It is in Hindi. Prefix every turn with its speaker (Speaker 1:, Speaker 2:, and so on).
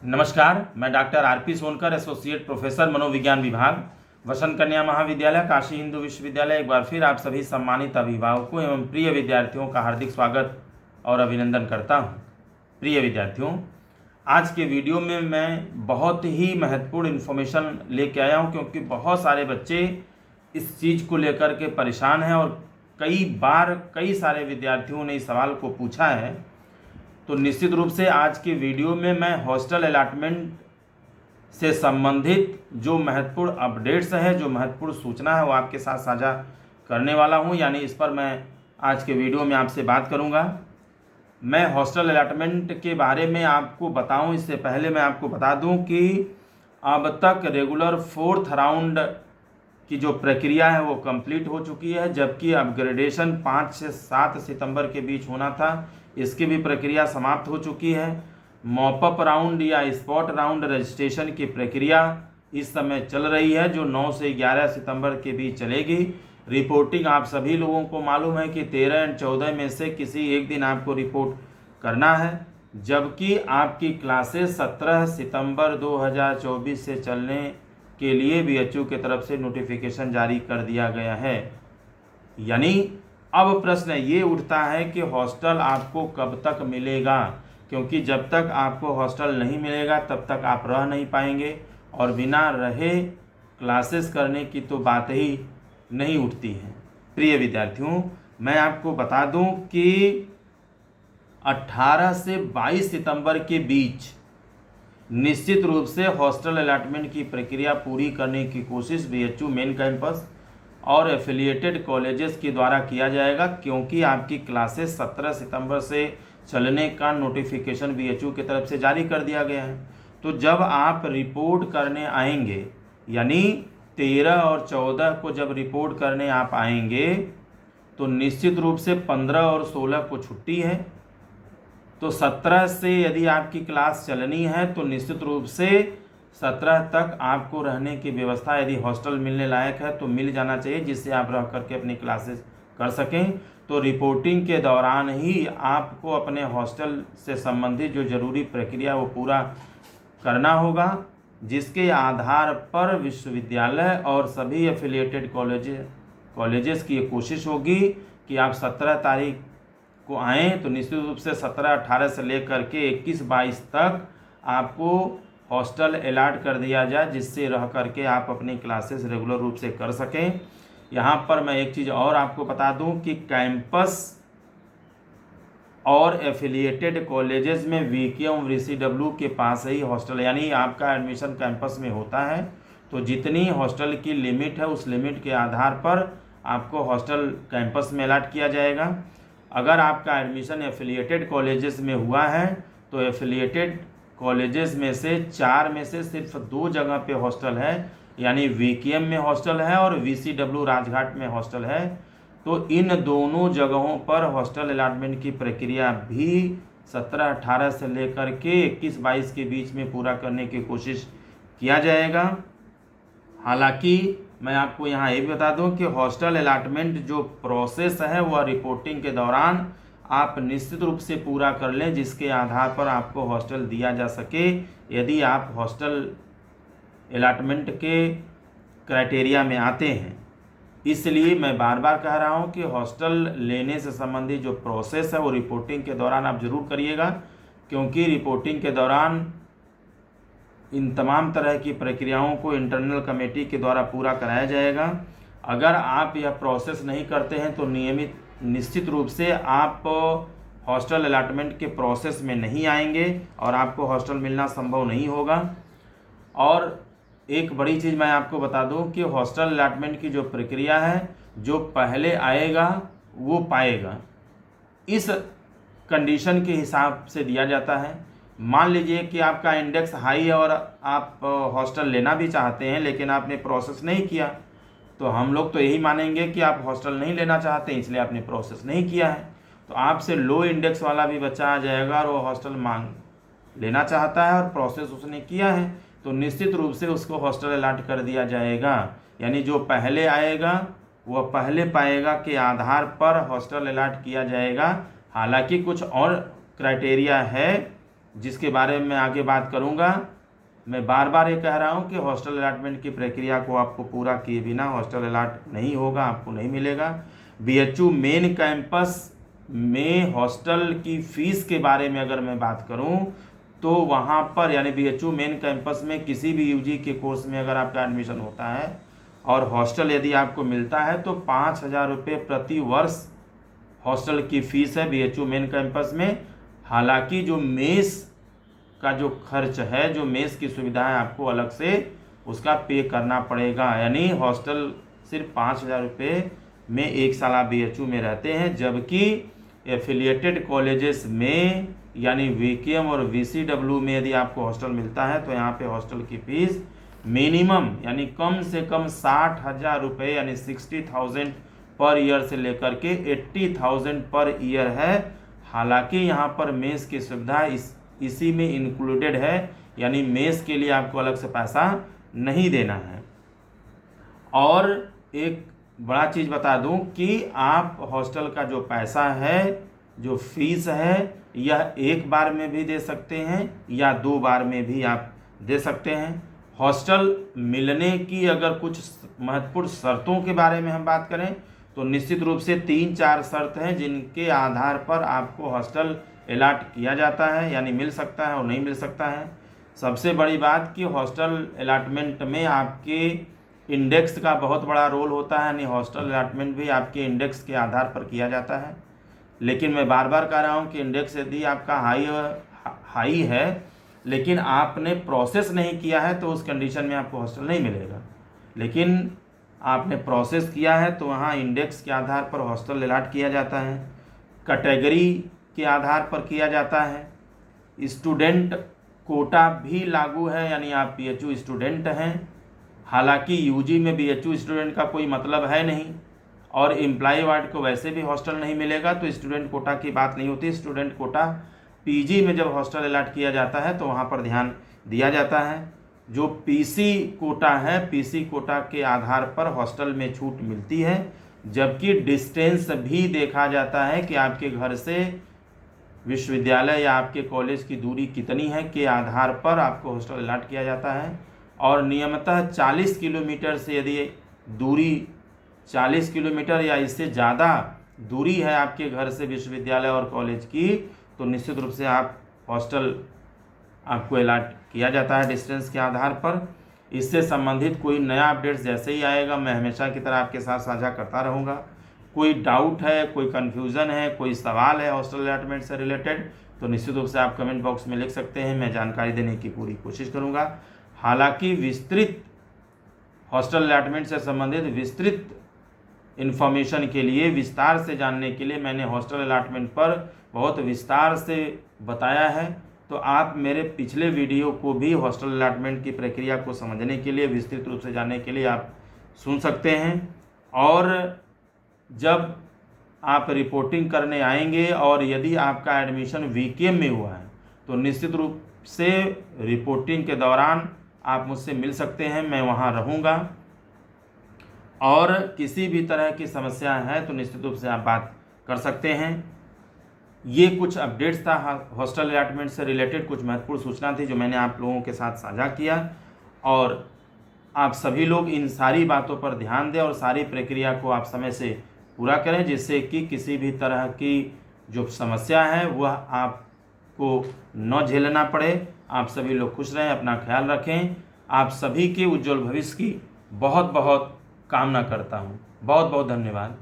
Speaker 1: नमस्कार, मैं doctor RP Sonkar, associate professor मनोविज्ञान विभाग, वसंत कन्या महाविद्यालय, काशी हिंदू विश्वविद्यालय। एक बार फिर आप सभी सम्मानित अभिभावकों एवं प्रिय विद्यार्थियों का हार्दिक स्वागत और अभिनंदन करता हूं। प्रिय विद्यार्थियों, आज के वीडियो में मैं बहुत ही महत्वपूर्ण इन्फॉर्मेशन लेके आया हूं, क्योंकि बहुत सारे बच्चे इस चीज़ को लेकर के परेशान हैं और कई बार कई सारे विद्यार्थियों ने इस सवाल को पूछा है। तो निश्चित रूप से आज के वीडियो में मैं हॉस्टल अलॉटमेंट से संबंधित जो महत्वपूर्ण अपडेट्स है, जो महत्वपूर्ण सूचना है, वो आपके साथ साझा करने वाला हूं। यानी इस पर मैं आज के वीडियो में आपसे बात करूंगा। मैं हॉस्टल अलॉटमेंट के बारे में आपको बताऊं, इससे पहले मैं आपको बता दूं कि अब तक रेगुलर 4th राउंड की जो प्रक्रिया है वो कंप्लीट हो चुकी है, जबकि अपग्रेडेशन 5 से 7 सितंबर के बीच होना था, इसकी भी प्रक्रिया समाप्त हो चुकी है। मॉपअप राउंड या स्पॉट राउंड रजिस्ट्रेशन की प्रक्रिया इस समय चल रही है, जो 9 से 11 सितंबर के बीच चलेगी। रिपोर्टिंग आप सभी लोगों को मालूम है कि 13 और 14 में से किसी एक दिन आपको रिपोर्ट करना है, जबकि आपकी क्लासेस 17 सितंबर 2024 से चलने के लिए बीएचयू की तरफ से नोटिफिकेशन जारी कर दिया गया है। यानी अब प्रश्न ये उठता है कि हॉस्टल आपको कब तक मिलेगा, क्योंकि जब तक आपको हॉस्टल नहीं मिलेगा तब तक आप रह नहीं पाएंगे, और बिना रहे क्लासेस करने की तो बात ही नहीं उठती है। प्रिय विद्यार्थियों, मैं आपको बता दूं कि 18 से 22 सितंबर के बीच निश्चित रूप से हॉस्टल अलॉटमेंट की प्रक्रिया पूरी करने की कोशिश बीएचयू मेन कैंपस और एफिलिएटेड कॉलेजेस के द्वारा किया जाएगा, क्योंकि आपकी क्लासेस 17 सितंबर से चलने का नोटिफिकेशन बीएचयू की तरफ से जारी कर दिया गया है। तो जब आप रिपोर्ट करने आएंगे, यानी 13 और 14 को जब रिपोर्ट करने आप आएंगे, तो निश्चित रूप से 15 और 16 को छुट्टी है। तो 17 से यदि आपकी क्लास चलनी है तो निश्चित रूप से 17 तक आपको रहने की व्यवस्था, यदि हॉस्टल मिलने लायक है तो मिल जाना चाहिए, जिससे आप रह करके अपनी क्लासेस कर सकें। तो रिपोर्टिंग के दौरान ही आपको अपने हॉस्टल से संबंधित जो जरूरी प्रक्रिया वो पूरा करना होगा, जिसके आधार पर विश्वविद्यालय और सभी एफिलिएटेड कॉलेजेस की ये कोशिश होगी कि आप 17 तारीख को आएँ। तो निश्चित रूप से 17-18 से लेकर के 21-22 तक आपको हॉस्टल अलॉट कर दिया जाए, जिससे रह करके आप अपनी क्लासेस रेगुलर रूप से कर सकें। यहाँ पर मैं एक चीज़ और आपको बता दूं कि कैंपस और एफिलिएटेड कॉलेजेस में वीकेएम वीसीडब्ल्यू के पास ही हॉस्टल, यानी आपका एडमिशन कैंपस में होता है, तो जितनी हॉस्टल की लिमिट है उस लिमिट के आधार पर आपको हॉस्टल कैंपस में अलॉट किया जाएगा। अगर आपका एडमिशन एफिलिएटेड कॉलेजेस में हुआ है तो एफिलिएटेड कॉलेजेस में से 4 में से सिर्फ 2 जगह पे हॉस्टल है, यानी वीकेएम में हॉस्टल है और वीसीडब्ल्यू राजघाट में हॉस्टल है। तो इन दोनों जगहों पर हॉस्टल अलॉटमेंट की प्रक्रिया भी 17-18 से लेकर के 21-22 के बीच में पूरा करने की कोशिश किया जाएगा। हालांकि मैं आपको यहाँ ये भी बता दूं कि हॉस्टल अलॉटमेंट जो प्रोसेस है वह रिपोर्टिंग के दौरान आप निश्चित रूप से पूरा कर लें, जिसके आधार पर आपको हॉस्टल दिया जा सके, यदि आप हॉस्टल अलॉटमेंट के क्राइटेरिया में आते हैं। इसलिए मैं बार बार कह रहा हूँ कि हॉस्टल लेने से संबंधित जो प्रोसेस है वो रिपोर्टिंग के दौरान आप ज़रूर करिएगा, क्योंकि रिपोर्टिंग के दौरान इन तमाम तरह की प्रक्रियाओं को इंटरनल कमेटी के द्वारा पूरा कराया जाएगा। अगर आप यह प्रोसेस नहीं करते हैं तो निश्चित रूप से आप हॉस्टल अलॉटमेंट के प्रोसेस में नहीं आएंगे और आपको हॉस्टल मिलना संभव नहीं होगा। और एक बड़ी चीज़ मैं आपको बता दूं कि हॉस्टल अलॉटमेंट की जो प्रक्रिया है, जो पहले आएगा वो पाएगा, इस कंडीशन के हिसाब से दिया जाता है। मान लीजिए कि आपका इंडेक्स हाई है और आप हॉस्टल लेना भी चाहते हैं, लेकिन आपने प्रोसेस नहीं किया, तो हम लोग तो यही मानेंगे कि आप हॉस्टल नहीं लेना चाहते, इसलिए आपने प्रोसेस नहीं किया है। तो आपसे लो इंडेक्स वाला भी बच्चा आ जाएगा और वो हॉस्टल मांग लेना चाहता है और प्रोसेस उसने किया है, तो निश्चित रूप से उसको हॉस्टल अलॉट कर दिया जाएगा। यानी जो पहले आएगा वह पहले पाएगा के आधार पर हॉस्टल अलॉट किया जाएगा। हालांकि कुछ और क्राइटेरिया है जिसके बारे में मैं आगे बात करूँगा। मैं बार बार ये कह रहा हूँ कि हॉस्टल अलॉटमेंट की प्रक्रिया को आपको पूरा किए बिना हॉस्टल अलॉट नहीं होगा, आपको नहीं मिलेगा। BHU मेन कैंपस में हॉस्टल की फ़ीस के बारे में अगर मैं बात करूं तो वहां पर यानी BHU मेन कैंपस में किसी भी UG के कोर्स में अगर आपका एडमिशन होता है और हॉस्टल यदि आपको मिलता है तो 5,000 रुपये प्रति वर्ष हॉस्टल की फ़ीस है BHU मेन कैंपस में। हालांकि जो मेस का जो खर्च है, जो मेस की सुविधा है, आपको अलग से उसका पे करना पड़ेगा। यानी हॉस्टल सिर्फ 5,000 रुपये में एक साल आप BHU में रहते हैं, जबकि एफिलिएटेड कॉलेजेस में यानी VKM और VCW में यदि आपको हॉस्टल मिलता है तो यहाँ पे हॉस्टल की फ़ीस मिनिमम यानी कम से कम 60,000 रुपये यानी 60,000 पर ईयर से लेकर के 80,000 पर ईयर है। हालांकि यहाँ पर मेस की सुविधा इसी में इंक्लूडेड है, यानी मेस के लिए आपको अलग से पैसा नहीं देना है। और एक बड़ा चीज़ बता दूं कि आप हॉस्टल का जो पैसा है, जो फीस है, यह एक बार में भी दे सकते हैं या 2 बार में भी आप दे सकते हैं। हॉस्टल मिलने की अगर कुछ महत्वपूर्ण शर्तों के बारे में हम बात करें तो निश्चित रूप से 3-4 शर्त हैं जिनके आधार पर आपको हॉस्टल अलॉट किया जाता है, यानी मिल सकता है और नहीं मिल सकता है। सबसे बड़ी बात कि हॉस्टल अलॉटमेंट में आपके इंडेक्स का बहुत बड़ा रोल होता है, यानी हॉस्टल अलॉटमेंट भी आपके इंडेक्स के आधार पर किया जाता है। लेकिन मैं बार बार कह रहा हूँ कि इंडेक्स यदि आपका हाई है लेकिन आपने प्रोसेस नहीं किया है तो उस कंडीशन में आपको हॉस्टल नहीं मिलेगा। लेकिन आपने प्रोसेस किया है तो वहाँ इंडेक्स के आधार पर हॉस्टल अलॉट किया जाता है, कैटेगरी के आधार पर किया जाता है, स्टूडेंट कोटा भी लागू है, यानी आप BHU स्टूडेंट हैं। हालांकि UG में BHU स्टूडेंट का कोई मतलब है नहीं और एम्प्लॉय वार्ड को वैसे भी हॉस्टल नहीं मिलेगा, तो स्टूडेंट कोटा की बात नहीं होती। स्टूडेंट कोटा PG में जब हॉस्टल अलॉट किया जाता है तो वहाँ पर ध्यान दिया जाता है। जो PC कोटा है, PC कोटा के आधार पर हॉस्टल में छूट मिलती है, जबकि डिस्टेंस भी देखा जाता है कि आपके घर से विश्वविद्यालय या आपके कॉलेज की दूरी कितनी है के आधार पर आपको हॉस्टल अलॉट किया जाता है। और नियमतः 40 किलोमीटर से यदि दूरी 40 किलोमीटर या इससे ज़्यादा दूरी है आपके घर से विश्वविद्यालय और कॉलेज की, तो निश्चित रूप से आप हॉस्टल आपको अलॉट किया जाता है डिस्टेंस के आधार पर। इससे संबंधित कोई नया अपडेट्स जैसे ही आएगा मैं हमेशा की तरह आपके साथ साझा करता रहूँगा। कोई डाउट है, कोई कन्फ्यूज़न है, कोई सवाल है हॉस्टल अलॉटमेंट से रिलेटेड तो निश्चित रूप से आप कमेंट बॉक्स में लिख सकते हैं, मैं जानकारी देने की पूरी कोशिश करूँगा। हालांकि विस्तृत हॉस्टल अलॉटमेंट से संबंधित विस्तृत इन्फॉर्मेशन के लिए, विस्तार से जानने के लिए मैंने हॉस्टल अलॉटमेंट पर बहुत विस्तार से बताया है, तो आप मेरे पिछले वीडियो को भी हॉस्टल अलॉटमेंट की प्रक्रिया को समझने के लिए, विस्तृत रूप से जानने के लिए आप सुन सकते हैं। और जब आप रिपोर्टिंग करने आएंगे और यदि आपका एडमिशन VKM में हुआ है तो निश्चित रूप से रिपोर्टिंग के दौरान आप मुझसे मिल सकते हैं, मैं वहाँ रहूँगा। और किसी भी तरह की समस्या है तो निश्चित रूप से आप बात कर सकते हैं। ये कुछ अपडेट्स था हॉस्टल अलॉटमेंट से रिलेटेड, कुछ महत्वपूर्ण सूचना थी जो मैंने आप लोगों के साथ साझा किया। और आप सभी लोग इन सारी बातों पर ध्यान दें और सारी प्रक्रिया को आप समय से पूरा करें, जिससे कि किसी भी तरह की जो समस्या है वह आपको न झेलना पड़े। आप सभी लोग खुश रहें, अपना ख्याल रखें। आप सभी के उज्जवल भविष्य की बहुत बहुत कामना करता हूँ। बहुत बहुत धन्यवाद।